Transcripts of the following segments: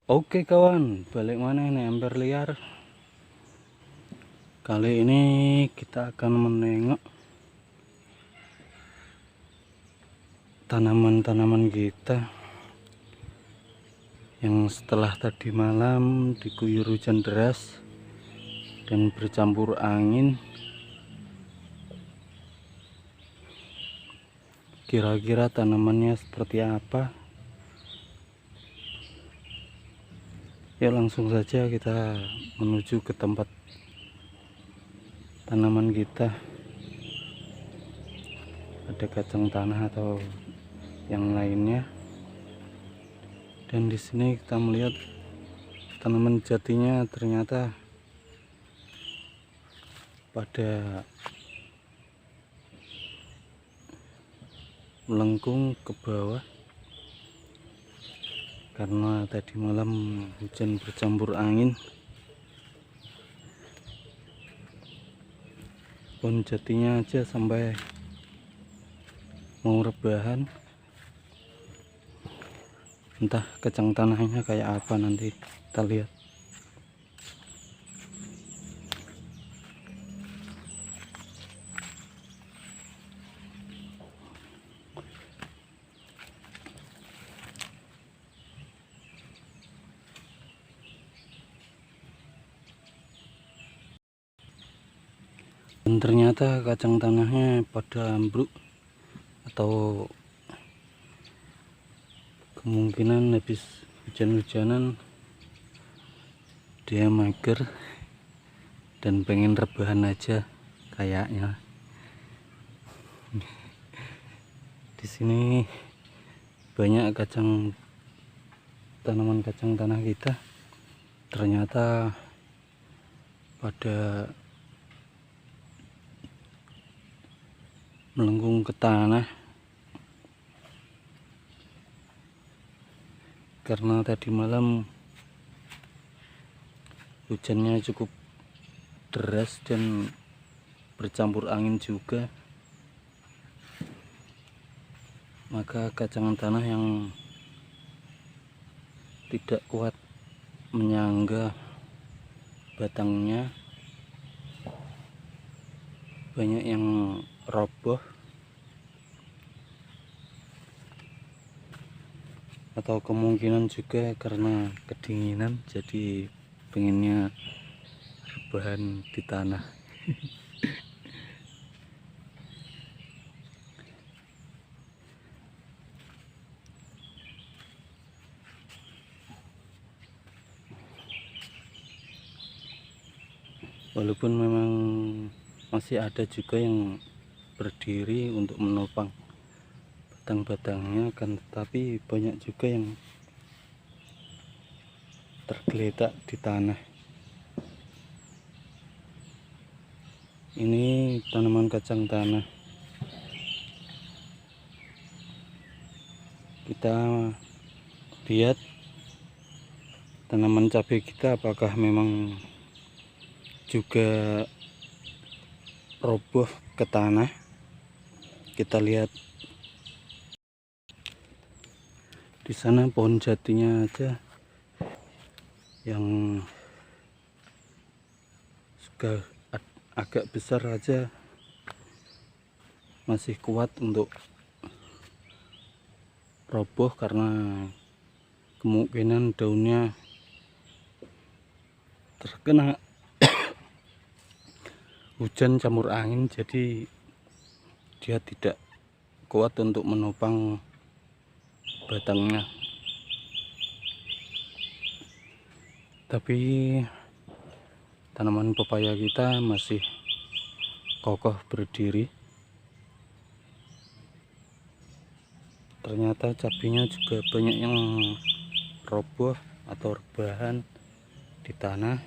Oke kawan, balik mana ini ember liar. Kali ini kita akan menengok tanaman-tanaman kita yang setelah tadi malam diguyur hujan deras dan bercampur angin. Kira-kira tanamannya seperti apa? Ya langsung saja kita menuju ke tempat tanaman kita. Ada kacang tanah atau yang lainnya. Dan di sini kita melihat tanaman jatinya ternyata pada melengkung ke bawah karena tadi malam hujan bercampur angin. Pohon jatinya aja sampai mau rebahan. Entah kacang tanahnya kayak apa, nanti kita lihat. Dan ternyata kacang tanahnya pada ambruk, atau kemungkinan habis hujan-hujanan dia mager dan pengen rebahan aja kayaknya. Di sini banyak tanaman kacang tanah kita ternyata pada melengkung ke tanah karena tadi malam hujannya cukup deras dan bercampur angin juga. Maka kacang tanah yang tidak kuat menyangga batangnya banyak yang roboh, atau kemungkinan juga karena kedinginan jadi pengennya rebahan di tanah. Walaupun memang masih ada juga yang berdiri untuk menopang batang-batangnya, kan tetapi banyak juga yang tergeletak di tanah. Ini tanaman kacang tanah. Kita lihat tanaman cabai kita apakah memang juga roboh ke tanah. Kita lihat di sana pohon jatinya aja yang sudah agak besar aja masih kuat untuk roboh karena kemungkinan daunnya terkena hujan campur angin, jadi dia tidak kuat untuk menopang batangnya. Tapi tanaman pepaya kita masih kokoh berdiri. Ternyata cabenya juga banyak yang roboh atau rebahan di tanah.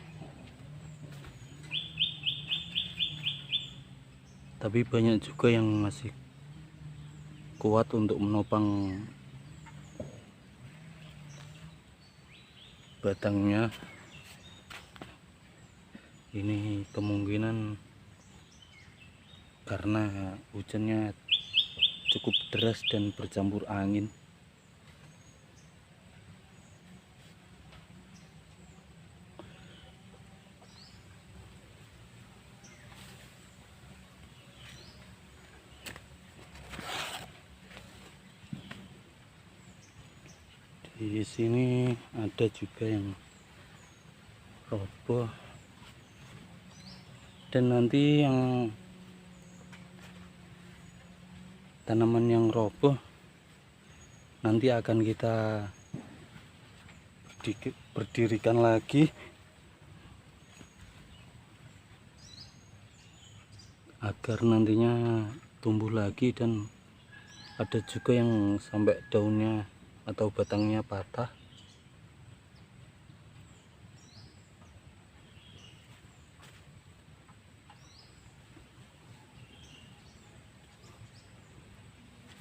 Tapi banyak juga yang masih kuat untuk menopang batangnya. Ini kemungkinan karena hujannya cukup deras dan bercampur angin. Di sini ada juga yang roboh, dan nanti yang tanaman yang roboh nanti akan kita berdirikan lagi agar nantinya tumbuh lagi. Dan ada juga yang sampai daunnya atau batangnya patah.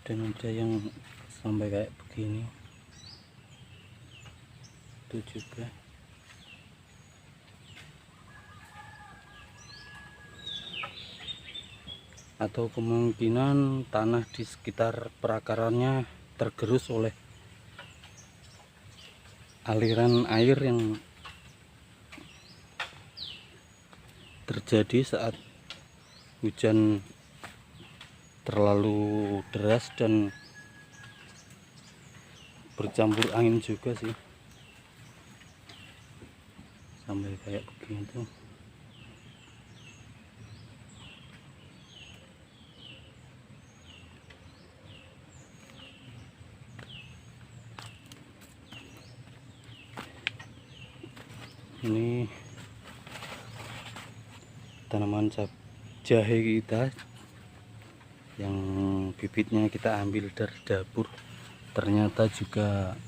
Dan ada yang sampai kayak begini itu juga. Atau kemungkinan tanah di sekitar perakarannya tergerus oleh aliran air yang terjadi saat hujan terlalu deras dan bercampur angin juga sih, sampai kayak begini tuh. Ini tanaman jahe kita yang bibitnya kita ambil dari dapur, ternyata juga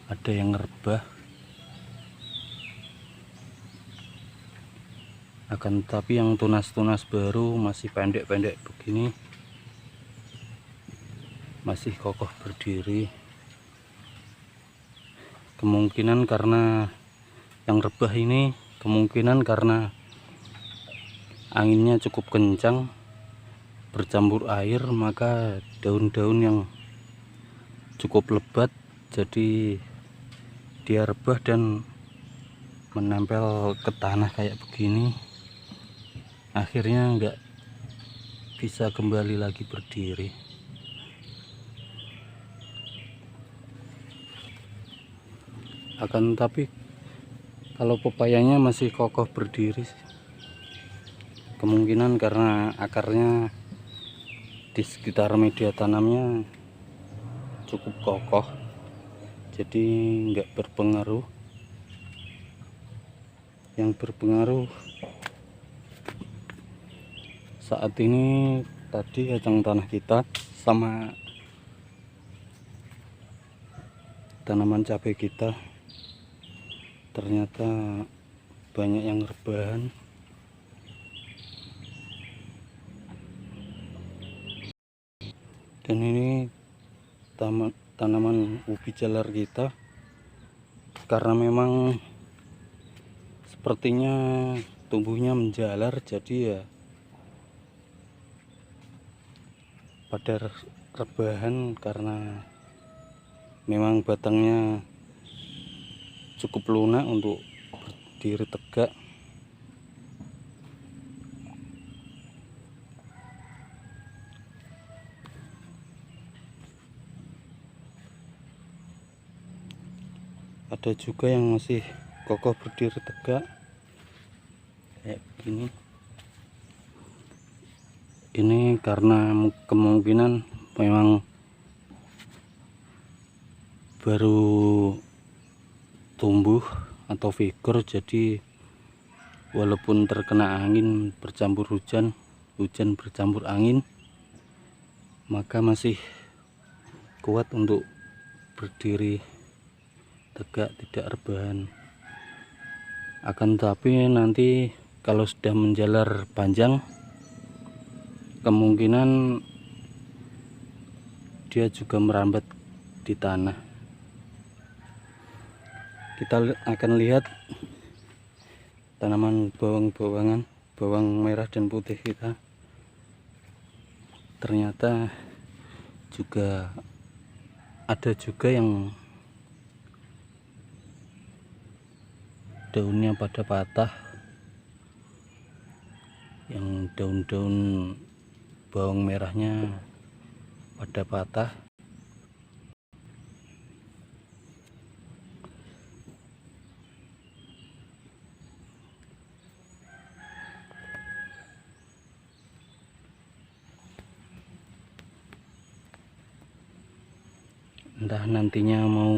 ada yang rebah. Akan tetapi yang tunas-tunas baru masih pendek-pendek begini, masih kokoh berdiri. Kemungkinan karena yang rebah ini kemungkinan karena anginnya cukup kencang bercampur air, maka daun-daun yang cukup lebat jadi dia rebah dan menempel ke tanah kayak begini. Akhirnya nggak bisa kembali lagi berdiri. Akan tapi kalau pepayanya masih kokoh berdiri, kemungkinan karena akarnya di sekitar media tanamnya cukup kokoh, jadi nggak berpengaruh. Yang berpengaruh saat ini tadi kacang tanah kita sama tanaman cabai kita, ternyata banyak yang rebahan. Dan ini tanaman ubi jalar kita, karena memang sepertinya tumbuhnya menjalar, jadi ya pada rebahan karena memang batangnya cukup lunak untuk berdiri tegak. Ada juga yang masih kokoh berdiri tegak kayak begini. Ini karena kemungkinan memang baru tumbuh atau figur, jadi walaupun terkena angin bercampur hujan bercampur angin, maka masih kuat untuk berdiri tegak, tidak rebahan. Akan tapi nanti kalau sudah menjalar panjang, kemungkinan dia juga merambat di tanah. Kita akan lihat tanaman bawang merah dan putih kita, ternyata juga ada juga yang daunnya pada patah, yang daun-daun bawang merahnya pada patah. entah nantinya mau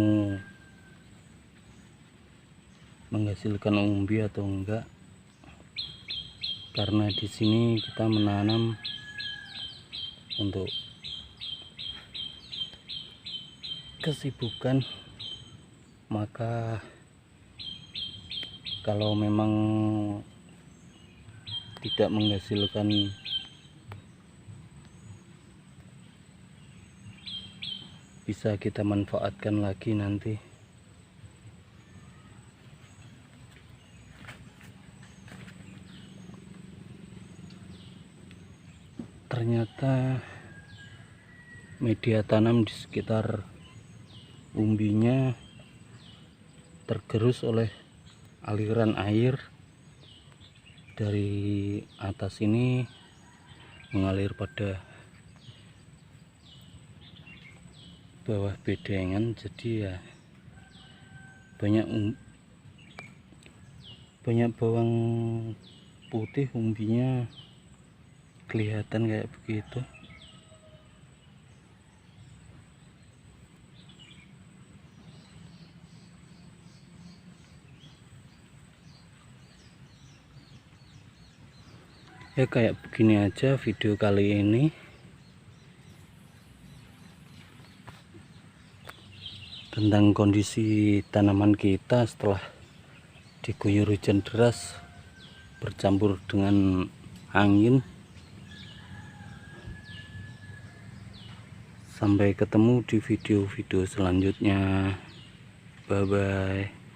menghasilkan umbi atau enggak, karena di sini kita menanam untuk kesibukan. Maka kalau memang tidak menghasilkan bisa kita manfaatkan lagi nanti. Ternyata media tanam di sekitar umbinya tergerus oleh aliran air dari atas ini mengalir pada bawah bedengan. Jadi ya banyak bawang putih, umbinya kelihatan kayak begitu. Ya kayak begini aja video kali ini tentang kondisi tanaman kita setelah diguyur hujan deras bercampur dengan angin. Sampai ketemu di video-video selanjutnya. Bye bye.